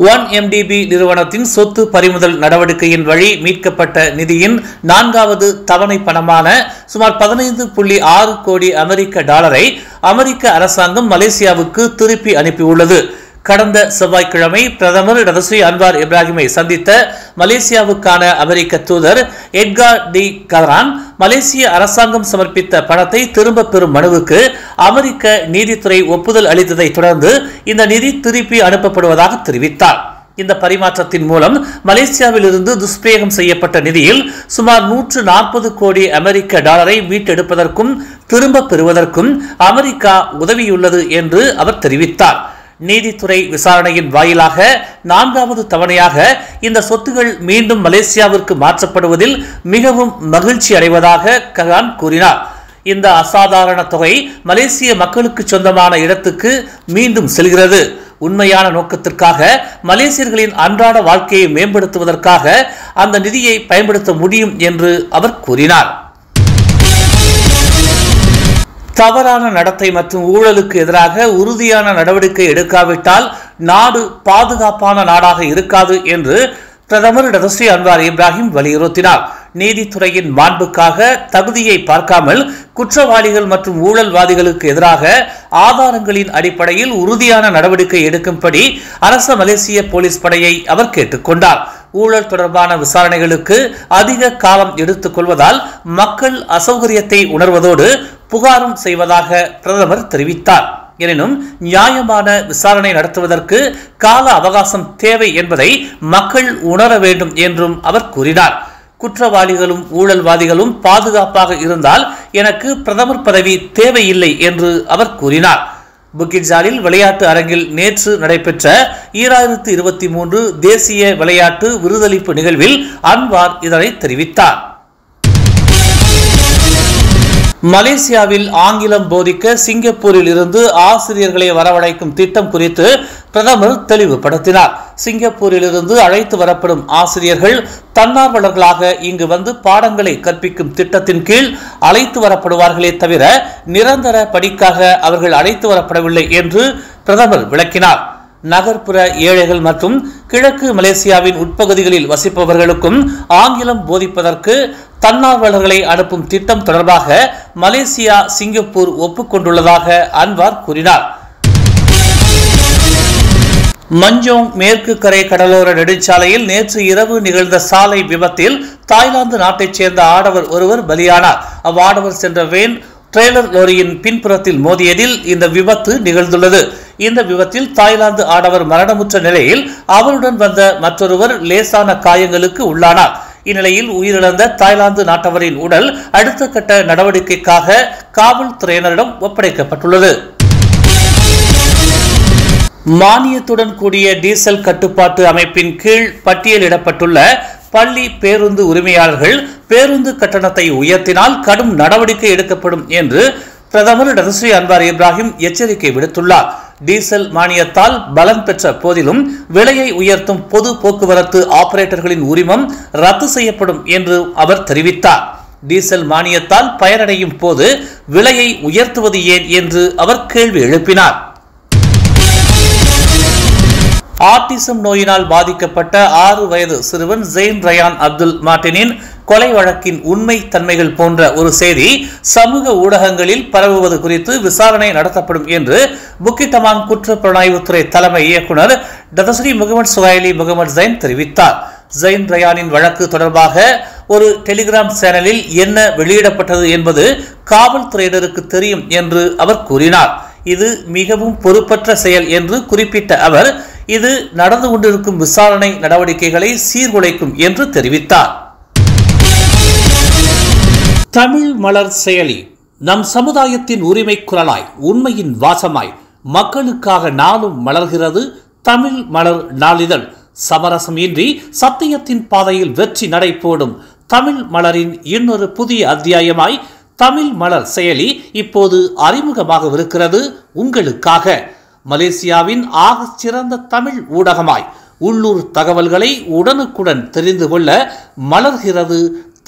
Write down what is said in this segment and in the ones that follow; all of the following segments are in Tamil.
1MDB நிறுவனத்தின் சொத்து பறிமுதல் நடவடிக்கையின் வழி மீட்கப்பட்ட நிதியின் 4வது தவணை பணமான சுமார் 15.6 கோடி அமெரிக்க டாலரை அமெரிக்க அரசாங்கம் மலேசியாவுக்கு திருப்பி அனுப்பியுள்ளது. கடந்த செவ்வாய்க்கிழமை பிரதமர் டதஸ்ரீ அன்வார் இப்ராஹிமை சந்தித்த மலேசியாவுக்கான அமெரிக்க தூதர் எட்கார் டி கரான் மலேசிய அரசாங்கம் சமர்ப்பித்த பணத்தை திரும்ப பெறும் மனுவுக்கு அமெரிக்க நீதித்துறை ஒப்புதல் அளித்ததை தொடர்ந்து இந்த நிதி திருப்பி அனுப்பப்படுவதாக தெரிவித்தார். இந்த பரிமாற்றத்தின் மூலம் மலேசியாவில் இருந்து துஷ்பிரயோகம் செய்யப்பட்ட நிதியில் சுமார் 140 கோடி அமெரிக்க டாலரை மீட்டெடுப்பதற்கும் திரும்ப பெறுவதற்கும் அமெரிக்கா உதவியுள்ளது என்று அவர் தெரிவித்தார். நீதித்துறை விசாரணையின் வாயிலாக 4வது தவணையாக இந்த சொத்துகள் மீண்டும் மலேசியாவிற்கு மாற்றப்படுவதில் மிகவும் மகிழ்ச்சி அடைவதாக கரான் கூறினார். இந்த அசாதாரண தொகை மலேசிய மக்களுக்கு சொந்தமான இடத்துக்கு மீண்டும் செல்கிறது. உண்மையான நோக்கத்திற்காக மலேசியர்களின் அன்றாட வாழ்க்கையை மேம்படுத்துவதற்காக அந்த நிதியை பயன்படுத்த முடியும் என்று அவர் கூறினார். தவறான நடத்தை மற்றும் ஊழலுக்கு எதிராக உறுதியான நடவடிக்கை எடுக்காவிட்டால் நாடு பாதுகாப்பான நாடாக இருக்காது என்று பிரதமர் டதஸ்ரீ அன்வார் இப்ராஹிம் வலியுறுத்தினார். நீதித்துறையின் மாண்புக்காக தகுதியை பார்க்காமல் குற்றவாளிகள் மற்றும் ஊழல்வாதிகளுக்கு எதிராக ஆதாரங்களின் அடிப்படையில் உறுதியான நடவடிக்கை எடுக்கும்படி அரச மலேசிய போலீஸ் படையை அவர் கேட்டுக்கொண்டார். ஊழல் தொடர்பான விசாரணைகளுக்கு அதிக காலம் எடுத்துக் கொள்வதால் மக்கள் அசௌகரியத்தை உணர்வதோடு புகாரும் செய்வதாக பிரதமர் தெரிவித்தார். எனினும் நியாயமான விசாரணை நடத்துவதற்கு கால அவகாசம் தேவை என்பதை மக்கள் உணர வேண்டும் என்றும் அவர் கூறினார். குற்றவாளிகளும் ஊழல்வாதிகளும் பாதுகாப்பாக இருந்தால் எனக்கு பிரதமர் பதவி தேவையில்லை என்று அவர் கூறினார். புக்கிட் ஜாலில் விளையாட்டு அரங்கில் நேற்று நடைபெற்ற 2023 தேசிய விளையாட்டு விருதளிப்பு நிகழ்வில் அன்வார் இதனை தெரிவித்தார். மலேசியாவில் ஆங்கிலம் போதிக்க சிங்கப்பூரில் இருந்து ஆசிரியர்களை வரவழைக்கும் திட்டம் குறித்து பிரதமர் தெளிவுபடுத்தினார். சிங்கப்பூரில் இருந்து அழைத்து வரப்படும் ஆசிரியர்கள் தன்னார்வலர்களாக இங்கு வந்து பாடங்களை கற்பிக்கும் திட்டத்தின் கீழ் அழைத்து வரப்படுவார்களே தவிர நிரந்தர பணிக்காக அவர்கள் அழைத்து வரப்படவில்லை என்று பிரதமர் விளக்கினார். நகர்ப்புற ஏழைகள் மற்றும் கிழக்கு மலேசியாவின் உட்பகுதிகளில் வசிப்பவர்களுக்கும் ஆங்கிலம் போதிப்பதற்கு தன்னார்வலர்களை அனுப்பும் திட்டம் தொடர்பாக மலேசியா சிங்கப்பூர் ஒப்புக்கொண்டுள்ளதாக அன்வார் கூறினார். மஞ்சோங் மேற்கு கரை கடலோர நெடுஞ்சாலையில் நேற்று இரவு நிகழ்ந்த சாலை விபத்தில் தாய்லாந்து நாட்டைச் சேர்ந்த ஆடவர் ஒருவர் பலியானார். அவ்வாடவர் சென்ற வேன் ட்ரெய்லர் லோரியின் பின்புறத்தில் மோதியதில் இந்த விபத்து நிகழ்ந்துள்ளது. இந்த விபத்தில் தாய்லாந்து ஆடவர் மரணமுற்ற நிலையில் அவருடன் வந்த மற்றொருவர் லேசான காயங்களுக்கு உள்ளானார். இந்நிலையில் உயிரிழந்த தாய்லாந்து நாட்டவரின் உடல் அடுத்த கட்ட நடவடிக்கைக்காக காவல்துறையினரிடம் ஒப்படைக்கப்பட்டுள்ளது. மானியத்துடன் கூடிய டீசல் கட்டுப்பாட்டு அமைப்பின் கீழ் பட்டியலிடப்பட்டுள்ள பள்ளி பேருந்து உரிமையாளர்கள் பேருந்து கட்டணத்தை உயர்த்தினால் கடும் நடவடிக்கை எடுக்கப்படும் என்று பிரதமர் டதஸ்ரீ அன்வார் இப்ராஹிம் எச்சரிக்கை விடுத்துள்ளார். டீசல் மானியத்தால் பலன் பெற்ற போதிலும் விலையை உயர்த்தும் பொது போக்குவரத்து ஆபரேட்டர்களின் உரிமம் ரத்து செய்யப்படும் என்று அவர் தெரிவித்தார். டீசல் மானியத்தால் பயனடையும் போது விலையை உயர்த்துவது ஏன் என்று அவர் கேள்வி எழுப்பினார். ஆட்டிசம் நோயினால் பாதிக்கப்பட்ட 6 வயது சிறுவன் ஜெயின் ரயான் அப்துல் மார்டினின் கொலை வழக்கின் உண்மை தன்மைகள் போன்ற ஒரு செய்தி சமூக ஊடகங்களில் பரவுவது குறித்து விசாரணை நடத்தப்படும் என்று புக்கிட் தமாங் குற்றப்புலனாய்வுத்துறை தலைமை இயக்குனர் டதஸ்ரீ முகமது சுஹைலி முகமது ஜைன் தெரிவித்தார். ஜெயின் ரயானின் வழக்கு தொடர்பாக ஒரு டெலிகிராம் சேனலில் என்ன வெளியிடப்பட்டது என்பது காவல்துறையினருக்கு தெரியும் என்று அவர் கூறினார். இது மிகவும் பொறுப்பற்ற செயல் என்று குறிப்பிட்ட அவர் இது நடந்து கொண்டிருக்கும் விசாரணை நடவடிக்கைகளை சீர்குலைக்கும் என்று தெரிவித்தார். தமிழ் மலர் செயலி நம் சமுதாயத்தின் உரிமை குரலாய் உண்மையின் வாசமாய் மக்களுக்காக நாளும் மலர்கிறது தமிழ் மலர் நாளிதழ். சமரசம் இன்றி சத்தியத்தின் பாதையில் வெற்றி நடை போடும் தமிழ் மலரின் இன்னொரு புதிய அத்தியாயமாய் தமிழ் மலர் செயலி இப்போது அறிமுகமாகவிருக்கிறது உங்களுக்காக. மலேசியாவின் ஆக சிறந்த தமிழ் ஊடகமாய் உள்ளூர் தகவல்களை உடனுக்குடன் தெரிந்து கொள்ள மலர்கிறது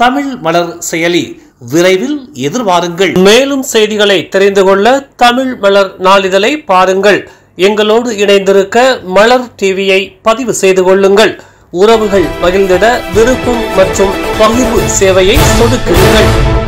தமிழ் மலர் செயலி. விரைவில் எதிர்பாருங்கள். மேலும் செய்திகளை தெரிந்து கொள்ள தமிழ் மலர் நாளிதழை பாருங்கள். எங்களோடு இணைந்திருக்க மலர் டிவியை பதிவு செய்து கொள்ளுங்கள். உறவுகள் மகிழ்ந்திட விருப்பம் மற்றும் பகிர்வு சேவையை சொடுக்குங்கள்.